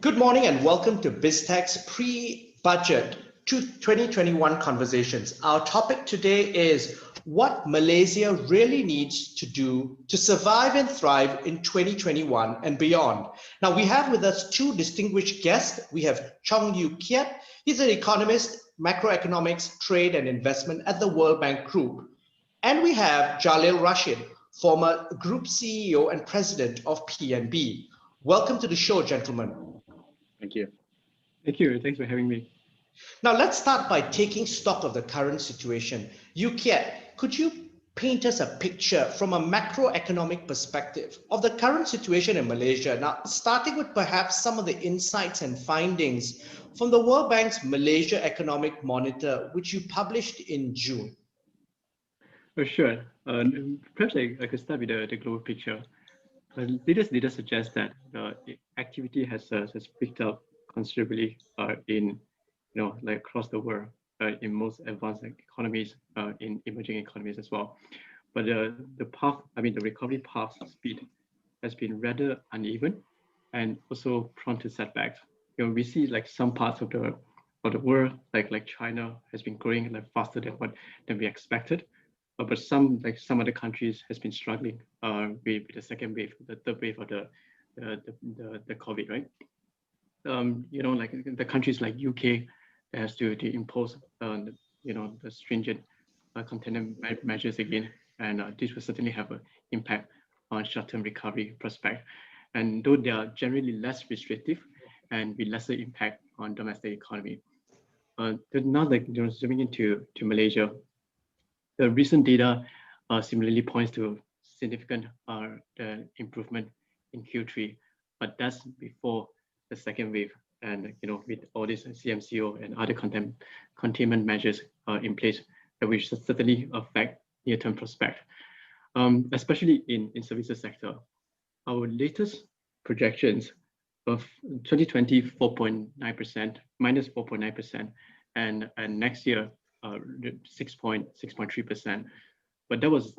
Good morning and welcome to BizTech's pre-budget 2021 conversations. Our topic today is what Malaysia really needs to do to survive and thrive in 2021 and beyond. Now we have with us two distinguished guests. We have Chong Yew Keat. He's an economist, macroeconomics, trade and investment at the World Bank Group. And we have Jalil Rasheed, former Group CEO and President of PNB. Welcome to the show, gentlemen. Thank you. Thank you. Thanks for having me. Now, let's start by taking stock of the current situation. Yew Keat, could you paint us a picture from a macroeconomic perspective of the current situation in Malaysia? Now, starting with perhaps some of the insights and findings from the World Bank's Malaysia Economic Monitor, which you published in June. Oh, sure. Perhaps I could start with the global picture. Latest data suggests that activity has picked up considerably in across the world, in most advanced economies, in emerging economies as well. But the recovery path speed has been rather uneven and also prone to setbacks. We see like some parts of the world, like China, has been growing faster than we expected. But some other countries has been struggling with the second wave, the third wave of the COVID, right? Like the countries like UK has to impose the stringent containment measures again, and this will certainly have an impact on short-term recovery prospect. And though they are generally less restrictive and with lesser impact on domestic economy. Now, zooming into Malaysia. The recent data similarly points to significant improvement in Q3, but that's before the second wave, and with all this CMCO and other containment measures in place, that will certainly affect near-term prospect, especially in services sector. Our latest projections of 2020 4.9%, minus 4.9%, and next year 6.3%, but that was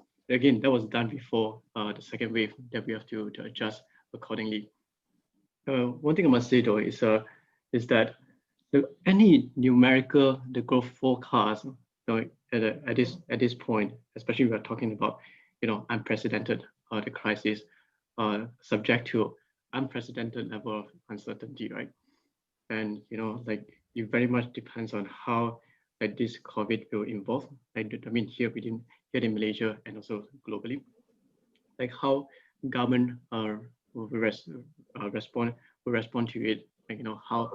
done before the second wave that we have to adjust accordingly. One thing I must say though is that any numerical growth forecast at this point, especially we are talking about unprecedented the crisis, subject to unprecedented level of uncertainty, right? And like it very much depends on how this COVID will evolve. Here in Malaysia and also globally, like how government will respond to it. How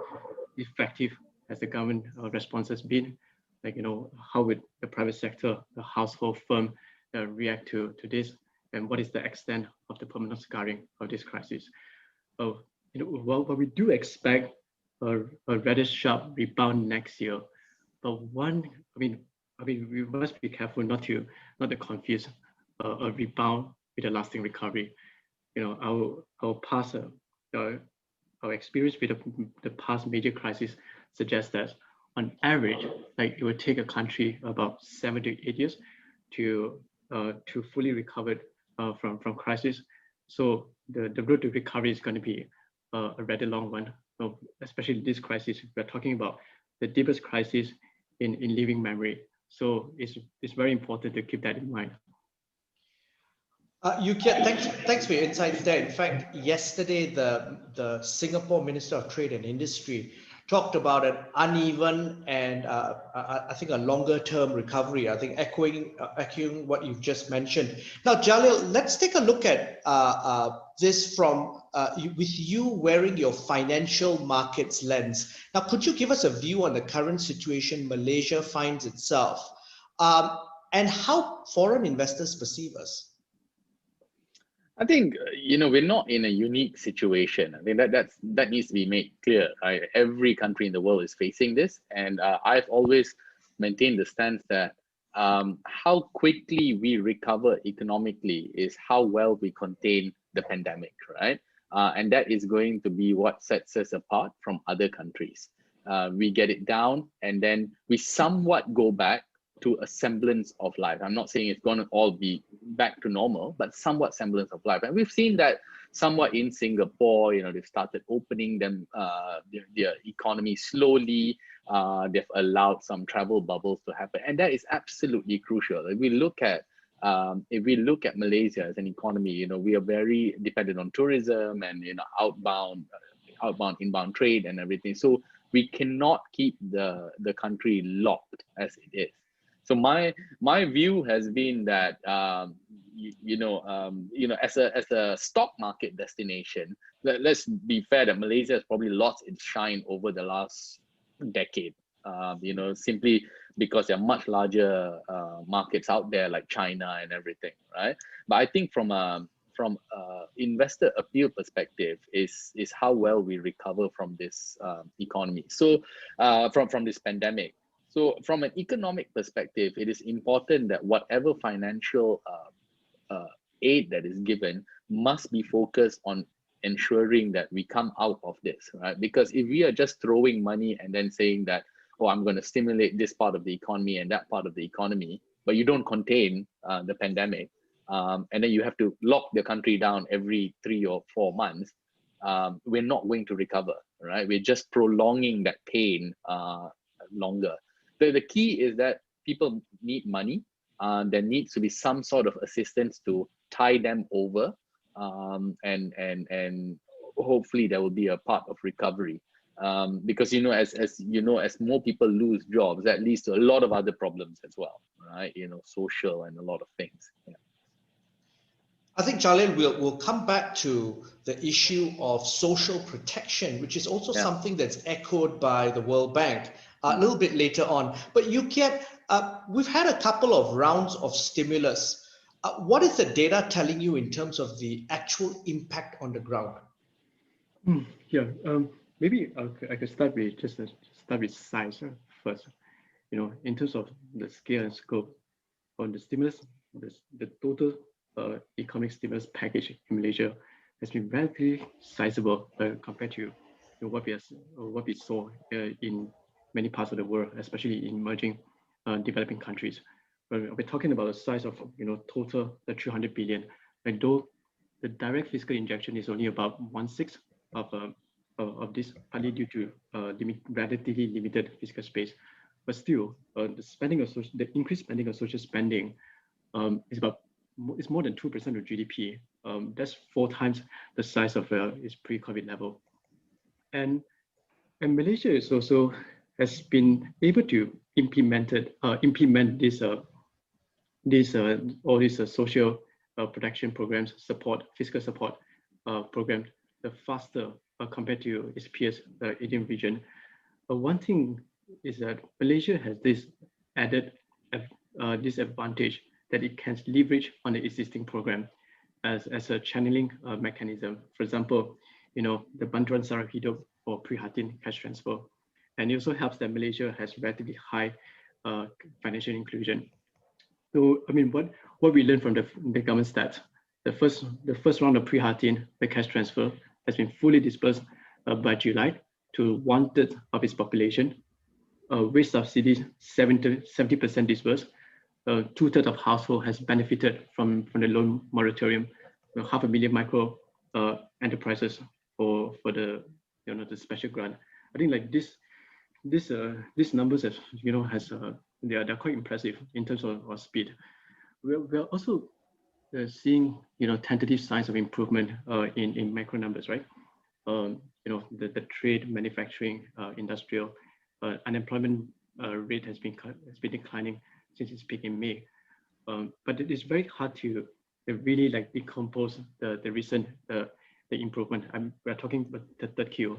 effective has the government response been? How would the private sector, the household firm react to this? And what is the extent of the permanent scarring of this crisis? Well, we do expect a rather sharp rebound next year. But we must be careful not to confuse a rebound with a lasting recovery. Our past, our experience with the past major crisis suggests that on average, it would take a country about 7 to 8 years to fully recover from crisis. So the road to recovery is going to be a rather long one. So especially this crisis, we're talking about the deepest crisis in living memory. So it's very important to keep that in mind. Yew Keat, thanks for your insights there. In fact, yesterday the Singapore Minister of Trade and Industry talked about an uneven and I think a longer term recovery. I think echoing what you've just mentioned. Now, Jalil, let's take a look at this from with you wearing your financial markets lens. Now, could you give us a view on the current situation Malaysia finds itself, and how foreign investors perceive us? I think we're not in a unique situation. I think that needs to be made clear. Right? Every country in the world is facing this, and I've always maintained the stance that how quickly we recover economically is how well we contain the pandemic, right? And that is going to be what sets us apart from other countries. We get it down, and then we somewhat go back to a semblance of life. I'm not saying it's going to all be back to normal, but somewhat semblance of life. And we've seen that somewhat in Singapore. They've started opening them their economy slowly. They've allowed some travel bubbles to happen, and that is absolutely crucial. If we look at Malaysia as an economy, we are very dependent on tourism and outbound, inbound trade and everything. So we cannot keep the country locked as it is. So my view has been that as a stock market destination, let's be fair that Malaysia has probably lost its shine over the last decade. Simply because there are much larger markets out there like China and everything, right? But I think from investor appeal perspective is how well we recover from this economy. So from this pandemic. So from an economic perspective, it is important that whatever financial aid that is given must be focused on ensuring that we come out of this, right? Because if we are just throwing money and then saying that, oh, I'm going to stimulate this part of the economy and that part of the economy, but you don't contain the pandemic, and then you have to lock the country down every 3 or 4 months, we're not going to recover, right? We're just prolonging that pain longer. The key is that people need money. There needs to be some sort of assistance to tie them over, and hopefully there will be a part of recovery. Because as more people lose jobs, that leads to a lot of other problems as well, right? Social and a lot of things. Yeah. I think, Jalil, we'll come back to the issue of social protection, which is also something that's echoed by the World Bank a little bit later on. But Yew Keat, we've had a couple of rounds of stimulus. What is the data telling you in terms of the actual impact on the ground? Maybe I could start with size first. In terms of the scale and scope on the stimulus, the total economic stimulus package in Malaysia has been relatively sizable compared to what we saw in many parts of the world, especially in emerging developing countries. We're talking about a size of total the 300 billion, and though the direct fiscal injection is only about 1/6 of this, partly due to relatively limited fiscal space, but still the increased spending of social spending is more than 2% of GDP. That's 4 times the size of its pre-COVID level, and Malaysia is also has been able to implement this all these social protection programs, fiscal support programs faster compared to its peers in the region. One thing is that Malaysia has this added disadvantage that it can leverage on the existing program as a channeling mechanism. For example, the Bantuan Sara Hidup or Prihatin cash transfer. And it also helps that Malaysia has relatively high financial inclusion. So, what we learned from the government stats, the first round of Prihatin, the cash transfer, has been fully dispersed by July to 1/3 of its population. Wage subsidies 70% dispersed. 2/3 of household has benefited from the loan moratorium. 500,000 micro enterprises for the the special grant. I think like these numbers they're quite impressive in terms of speed. We're also seeing tentative signs of improvement in macro numbers, right? The trade, manufacturing, industrial, unemployment rate has been declining since its peak in May. But it is very hard to really decompose the recent the improvement. We're talking about the third Q,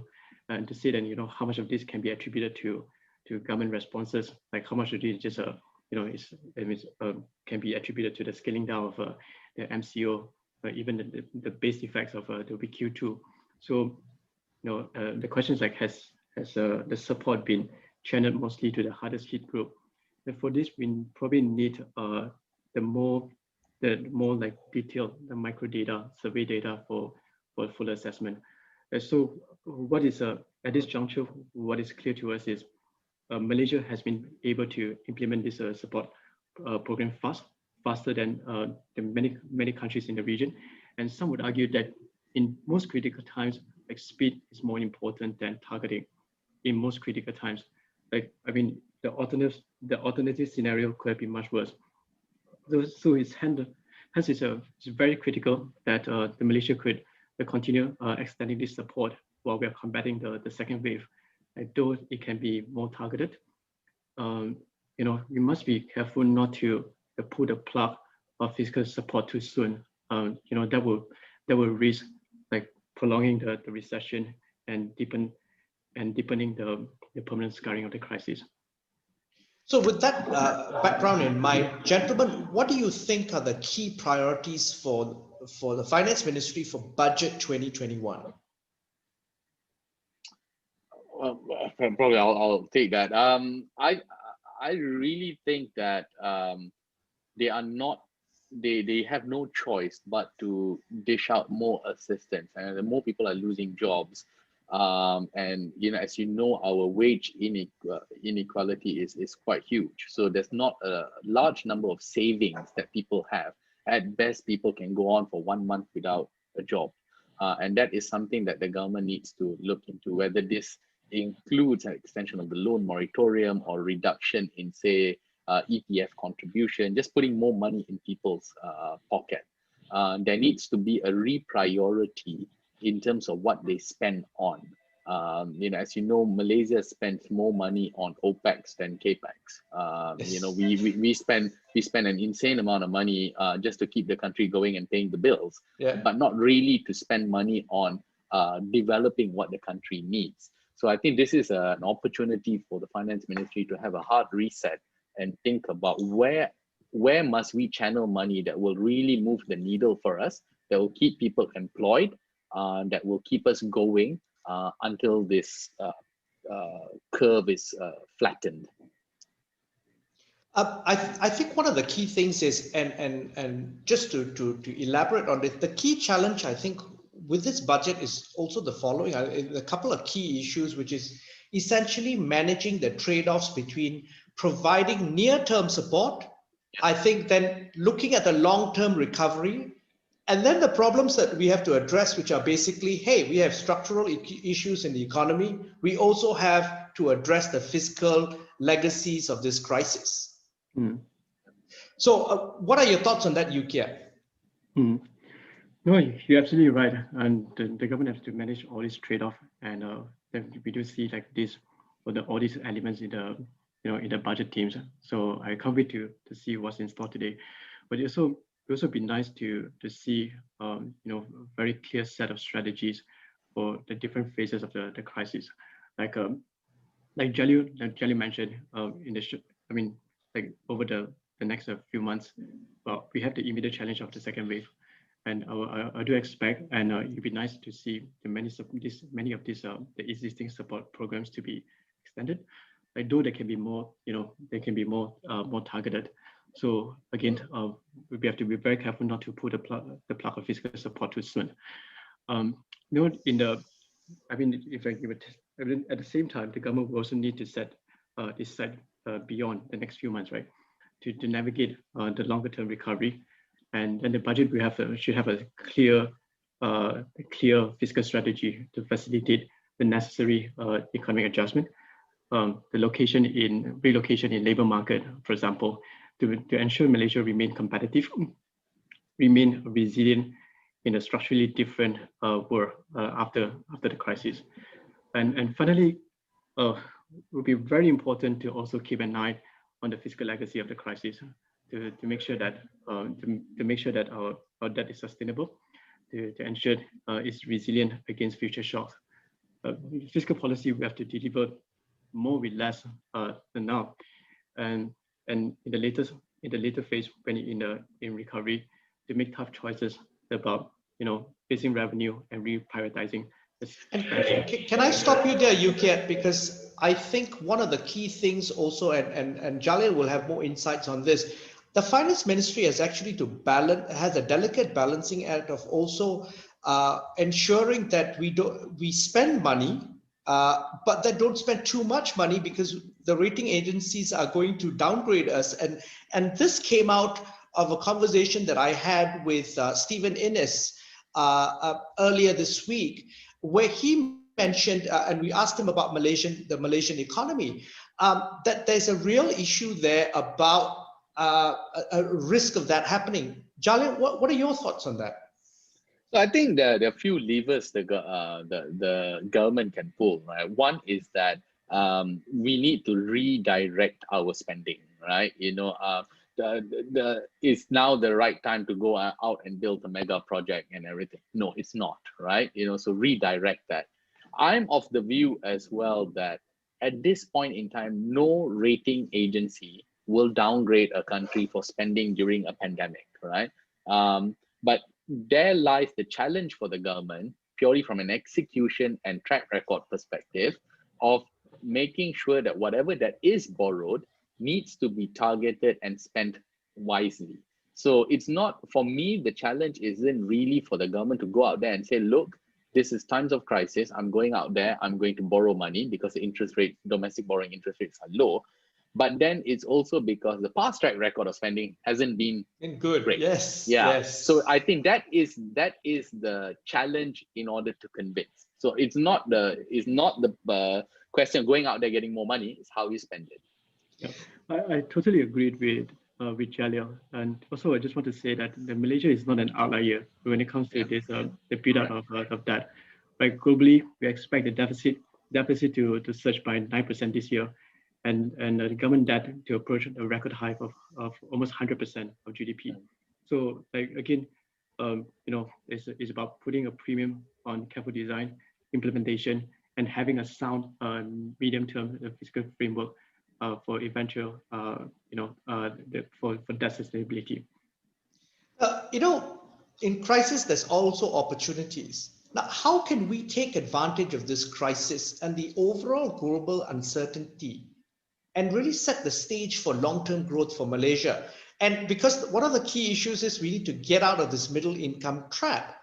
and to say that how much of this can be attributed to government responses, like how much of it just can be attributed to the scaling down of the MCO, even the base effects of the Q2. So the question is has the support been channeled mostly to the hardest hit group? And for this, we probably need the more detailed micro data, survey data for full assessment. So what is at this juncture, what is clear to us is Malaysia has been able to implement this support program faster than many countries in the region. And some would argue that in most critical times, like speed is more important than targeting. In most critical times, like I mean, the alternative scenario could have been much worse. So hence it's very critical that the Malaysia could continue extending this support while we are combating the second wave. Though it can be more targeted, we must be careful not to pull the plug of fiscal support too soon. That will risk like prolonging the recession and deepening the permanent scarring of the crisis. So with that background in mind, gentlemen, what do you think are the key priorities for the Finance Ministry for Budget 2021? Probably I'll take that. I really think that they have no choice but to dish out more assistance, and the more people are losing jobs, and as you know, our wage inequality is quite huge. So there's not a large number of savings that people have. At best, people can go on for 1 month without a job, and that is something that the government needs to look into, whether this includes an extension of the loan moratorium or reduction in, say, EPF contribution, just putting more money in people's pocket. There needs to be a repriority in terms of what they spend on. As you know, Malaysia spends more money on OPEX than CAPEX. We spend an insane amount of money just to keep the country going and paying the bills, but not really to spend money on developing what the country needs. So I think this is an opportunity for the Finance Ministry to have a hard reset and think about where must we channel money that will really move the needle for us, that will keep people employed, that will keep us going until this curve is flattened. I think one of the key things is, and just to elaborate on it, the key challenge I think with this budget is also the following: a couple of key issues, which is essentially managing the trade-offs between providing near-term support, I think, then looking at the long-term recovery, and then the problems that we have to address, which are basically, hey, we have structural issues in the economy. We also have to address the fiscal legacies of this crisis. So what are your thoughts on that, Yew Keat? No, you're absolutely right. And the government has to manage all these trade-off, and we do see like this, or all these elements in the budget teams. So I can't wait to see what's in store today. But it would also be nice to see a very clear set of strategies for the different phases of the crisis. Like Jalil mentioned like over the next few months, well, we have the immediate challenge of the second wave. And I do expect, and it'd be nice to see many of these the existing support programs to be extended. Though they can be more, more targeted. So again, we have to be very careful not to pull the plug of fiscal support too soon. At the same time, the government will also need to set this side beyond the next few months, right, to navigate the longer term recovery. And then the budget should have a clear fiscal strategy to facilitate the necessary economic adjustment. The relocation in labor market, for example, to ensure Malaysia remain competitive, remain resilient in a structurally different world after the crisis. And finally, it will be very important to also keep an eye on the fiscal legacy of the crisis, to make sure that our debt is sustainable, to ensure it's resilient against future shocks. Fiscal policy, we have to deliver more with less than now, and in the later phase, when in recovery, to make tough choices about facing revenue and reprioritizing. Can I stop you there, Yew Keat? Because I think one of the key things also, and Jalil will have more insights on this, the Finance Ministry has actually has a delicate balancing act of also ensuring that we spend money, but that don't spend too much money, because the rating agencies are going to downgrade us. And this came out of a conversation that I had with Stephen Innes earlier this week, where he mentioned, and we asked him about the Malaysian economy, that there's a real issue there about a risk of that happening. Jalil, what are your thoughts on that? So I think there are a few levers the government can pull, right? One is that we need to redirect our spending, right? It's now the right time to go out and build a mega project and everything. No, it's not, right? So redirect that. I'm of the view as well that at this point in time, no rating agency will downgrade a country for spending during a pandemic, right? But there lies the challenge for the government, purely from an execution and track record perspective, of making sure that whatever that is borrowed needs to be targeted and spent wisely. So it's not, for me, the challenge isn't really for the government to go out there and say, look, this is times of crisis. I'm going out there, I'm going to borrow money because the interest rate, domestic borrowing interest rates are low. But then it's also because the past track record of spending hasn't been good. Great. Yes. Yeah. Yes. So I think that is the challenge in order to convince. So it's not the question of going out there getting more money. It's how you spend it. Yeah, I totally agreed with Jalil, and also I just want to say that Malaysia is not an outlier when it comes to this the build-up of that. Right, globally, we expect the deficit to surge by 9% this year, and the government debt to approach a record high of almost 100% of GDP. So again, it's about putting a premium on careful design, implementation, and having a sound medium-term fiscal framework for eventual, for debt sustainability. In crisis, there's also opportunities. Now, how can we take advantage of this crisis and the overall global uncertainty and really set the stage for long-term growth for Malaysia? And because one of the key issues is we need to get out of this middle income trap.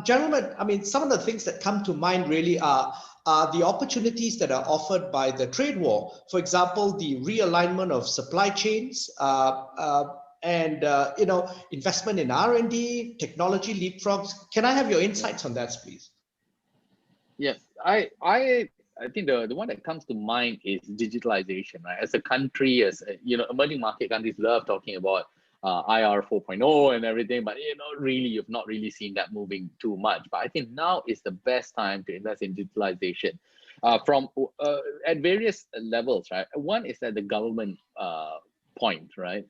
Gentlemen, I mean, some of the things that come to mind really are the opportunities that are offered by the trade war. For example, the realignment of supply chains, and investment in R&D, technology leapfrogs. Can I have your insights on that, please? Yes, I think the one that comes to mind is digitalization, right? As a country, emerging market countries love talking about IR 4.0 and everything, but really you've not really seen that moving too much. But I think now is the best time to invest in digitalization from at various levels, right? One is at the government point, right?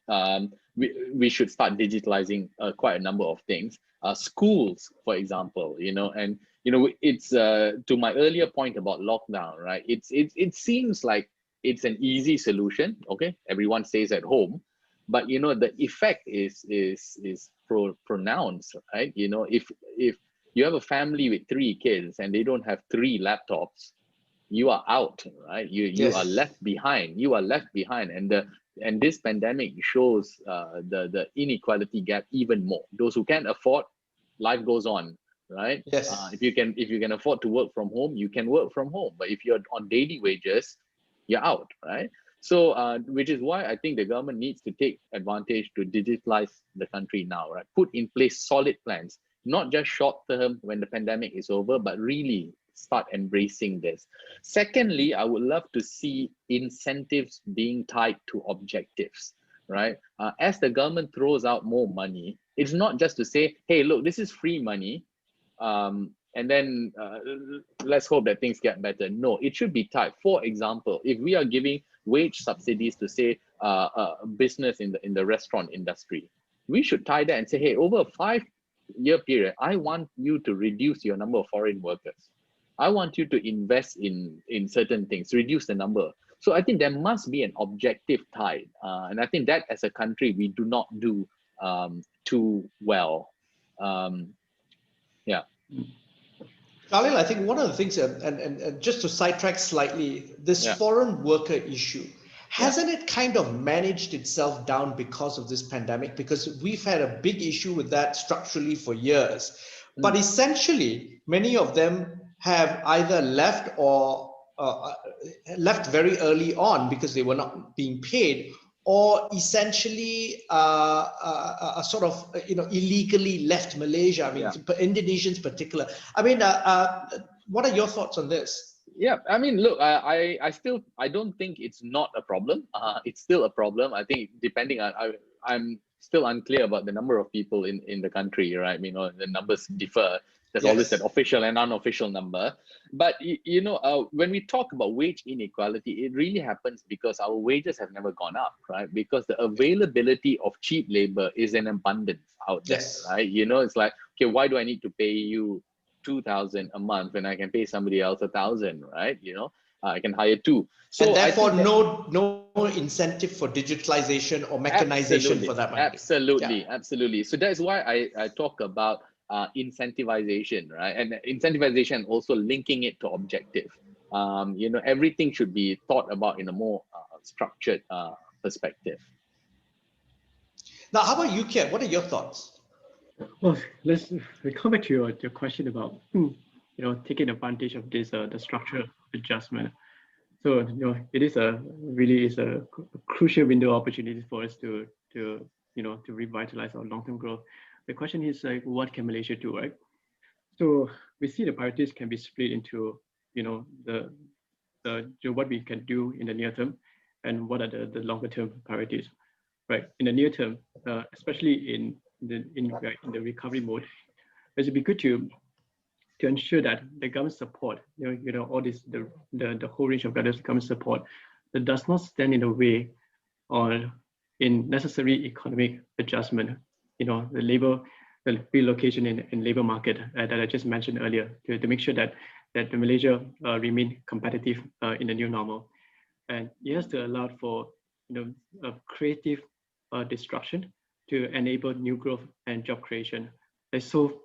We should start digitalizing quite a number of things. Schools, for example, and it's to my earlier point about lockdown, right? It seems like it's an easy solution. Okay, everyone stays at home, but the effect is pronounced, right? If you have a family with 3 kids and they don't have 3 laptops, you are out, right? You are left behind. You are left behind, and this pandemic shows the inequality gap even more. Those who can't afford, life goes on, right? Yes. If you can afford to work from home, you can work from home. But if you're on daily wages, you're out, right? So, which is why I think the government needs to take advantage to digitalize the country now, right? Put in place solid plans, not just short term when the pandemic is over, but really start embracing this. Secondly, I would love to see incentives being tied to objectives, right? As the government throws out more money, it's not just to say, hey, look, this is free money, and then let's hope that things get better. No, it should be tied. For example, if we are giving wage subsidies to say business in the restaurant industry, we should tie that and say, hey, over a 5-year period, I want you to reduce your number of foreign workers. I want you to invest in certain things, reduce the number. So I think there must be an objective tied. And I think that as a country, we do not do too well. Yeah. Jalil, I think one of the things, and just to sidetrack slightly, this foreign worker issue, hasn't it kind of managed itself down because of this pandemic? Because we've had a big issue with that structurally for years. But essentially, many of them have either left or left very early on because they were not being paid, or essentially sort of illegally left Malaysia. I mean, Indonesians particular. I mean, what are your thoughts on this? Yeah, I mean, look, I don't think it's not a problem. It's still a problem. I think depending on, I'm still unclear about the number of people in the country, right? I mean, the numbers differ. There's always that official and unofficial number. But when we talk about wage inequality, it really happens because our wages have never gone up, right? Because the availability of cheap labor is in abundance out there, right? It's like, okay, why do I need to pay you 2,000 a month when I can pay somebody else 1,000, right? I can hire two. So and therefore, no incentive for digitalization or mechanization for that matter. Absolutely. So that's why I talk about incentivization, right? And incentivization, also linking it to objective. Everything should be thought about in a more structured perspective. Now, how about you, Keat? What are your thoughts? Well, we come back to your question about taking advantage of this the structural adjustment. So it is really a crucial window opportunity for us to revitalize our long-term growth. The question is, like, what can Malaysia do, right? So we see the priorities can be split into the what we can do in the near term and what are the longer term priorities, right? In the near term, especially in the recovery mode, it would be good to ensure that the government support, all this the whole range of government support that does not stand in the way or in necessary economic adjustment. The relocation in labor market that I just mentioned earlier to make sure that Malaysia remain competitive in the new normal, and it has to allow for a creative disruption to enable new growth and job creation. And so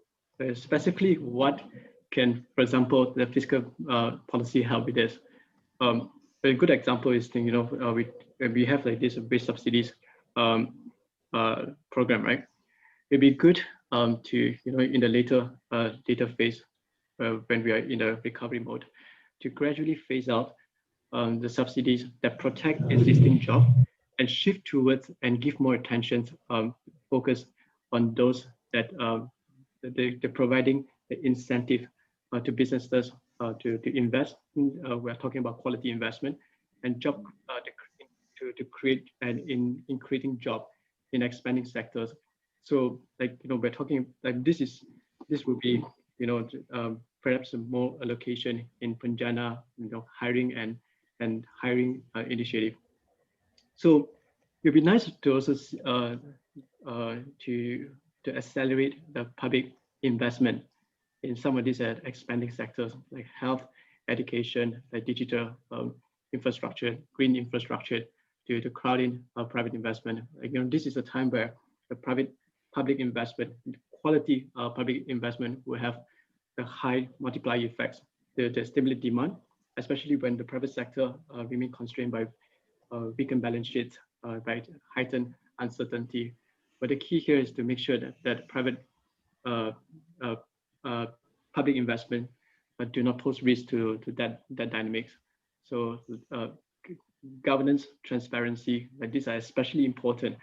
specifically, what can, for example, the fiscal policy help with this? A good example is we have like this wage subsidies program, right? It'd be good to in the later phase when we are in the recovery mode to gradually phase out the subsidies that protect existing jobs and shift towards and give more attention, focus on those that they're providing the incentive to businesses to invest. We're talking about quality investment and job to create and in creating job in expanding sectors. So we're talking like this will be perhaps more allocation in Punjana hiring and hiring initiative. So it'd be nice to also to accelerate the public investment in some of these expanding sectors like health, education, like digital infrastructure, green infrastructure, to crowd in private investment. This is a time where the public investment, quality public investment will have a high multiplier effects to stimulate demand, especially when the private sector remain constrained by weakened balance sheets, by heightened uncertainty. But the key here is to make sure that private public investment do not pose risk to that dynamics. So governance, transparency, like these are especially important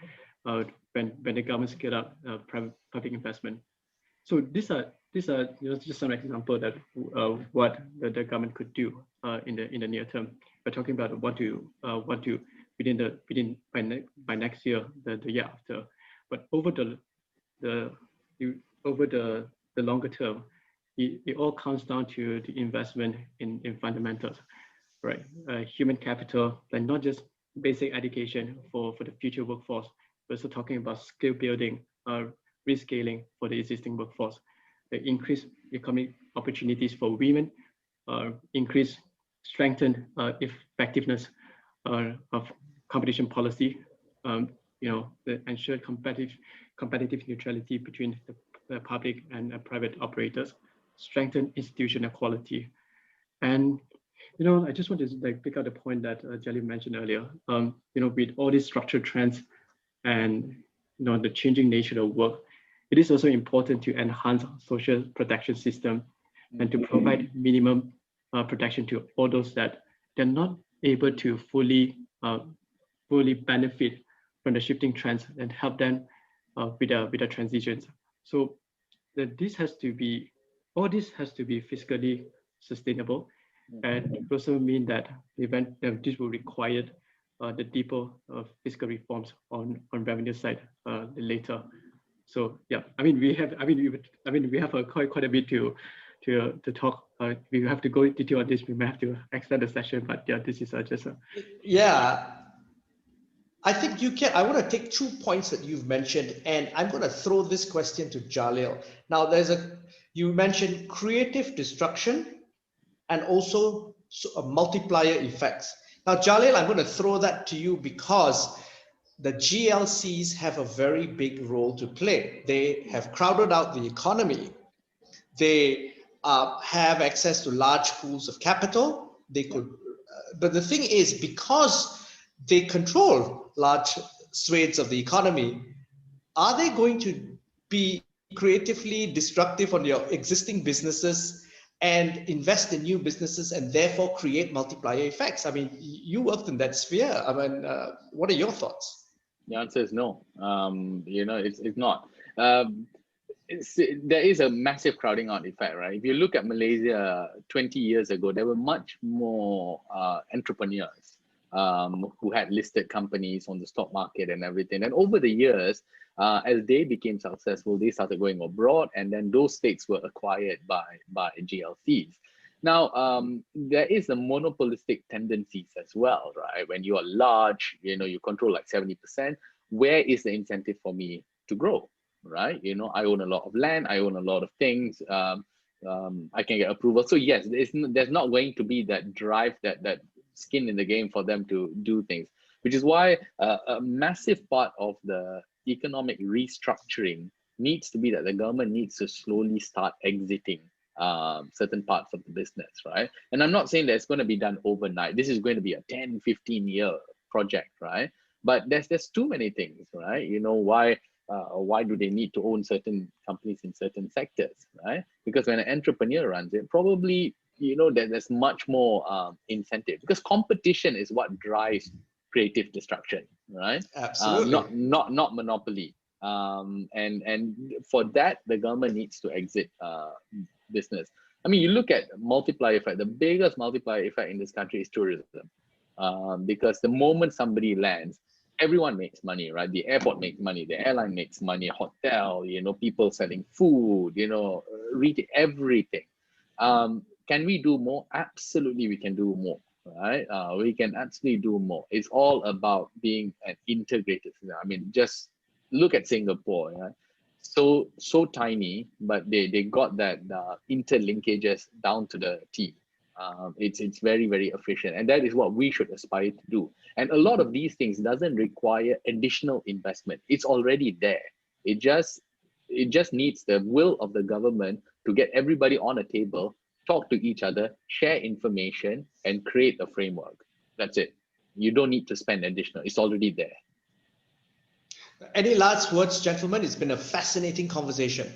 when the government scale up private public investment. So these are just some example that what the government could do in the near term. We're talking about what to by next year, the year after. But over the longer term, it all comes down to the investment in fundamentals, right? Human capital, and not just basic education for the future workforce. We're also talking about skill building, rescaling for the existing workforce, the increased economic opportunities for women, strengthened effectiveness of competition policy, the ensured competitive neutrality between the public and private operators, strengthen institutional quality. And I just want to pick up the point that Jalil mentioned earlier. With all these structural trends and the changing nature of work, it is also important to enhance social protection system and to provide minimum protection to all those that they're not able to fully benefit from the shifting trends and help them with the transitions. So this has to be, all this has to be fiscally sustainable, and it also mean that this will require the deeper fiscal reforms on revenue side later. So yeah, I mean we have quite a bit to talk. We have to go into detail on this. We may have to extend the session, but yeah, this is just a yeah. I think you can. I want to take 2 points that you've mentioned, and I'm going to throw this question to Jalil. Now, you mentioned creative destruction and also multiplier effects. Now, Jalil, I'm going to throw that to you because the GLCs have a very big role to play. They have crowded out the economy. They have access to large pools of capital. They could, but the thing is, because they control large swathes of the economy, are they going to be creatively destructive on your existing businesses and invest in new businesses and therefore create multiplier effects? I mean, you worked in that sphere. I mean, what are your thoughts? The answer is no. It's not. There is a massive crowding out effect, right? If you look at Malaysia 20 years ago, there were much more entrepreneurs who had listed companies on the stock market and everything. And over the years, as they became successful, they started going abroad, and then those stakes were acquired by GLCs. Now, there is a monopolistic tendencies as well, right? When you are large, you control like 70%. Where is the incentive for me to grow, right? I own a lot of land, I own a lot of things. I can get approval. So yes, there's not going to be that drive, that skin in the game for them to do things, which is why a massive part of the economic restructuring needs to be that the government needs to slowly start exiting certain parts of the business, right? And I'm not saying that it's going to be done overnight. This is going to be a 10, 15-year project, right? But there's too many things, right? Why do they need to own certain companies in certain sectors, right? Because when an entrepreneur runs it, probably there's much more incentive, because competition is what drives creative destruction, right? Absolutely. Not monopoly. And for that, the government needs to exit business. I mean, you look at multiplier effect. The biggest multiplier effect in this country is tourism, because the moment somebody lands, everyone makes money, right? The airport makes money, the airline makes money, hotel, people selling food, retail, everything. Can we do more? Absolutely, we can do more, right? We can absolutely do more. It's all about being an integrated system. I mean, just look at Singapore, right? So tiny, but they got that interlinkages down to the T. It's very, very efficient, and that is what we should aspire to do. And a lot of these things doesn't require additional investment. It's already there. It just needs the will of the government to get everybody on a table, talk to each other, share information, and create a framework. That's it. You don't need to spend additional. It's already there. Any last words, gentlemen? It's been a fascinating conversation.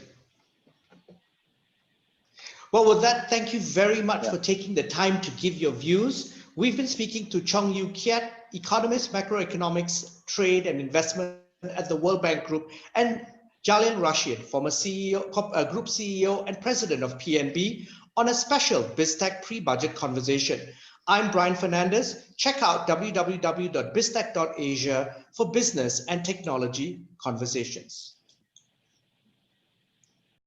Well, with that, thank you very much for taking the time to give your views. We've been speaking to Chong Yew Keat, Economist, Macroeconomics, Trade and Investment at the World Bank Group, and Jalil Rasheed, former Group CEO and President of PNB, on a special BizTech pre-budget conversation. I'm Brian Fernandez. Check out www.biztech.asia for business and technology conversations.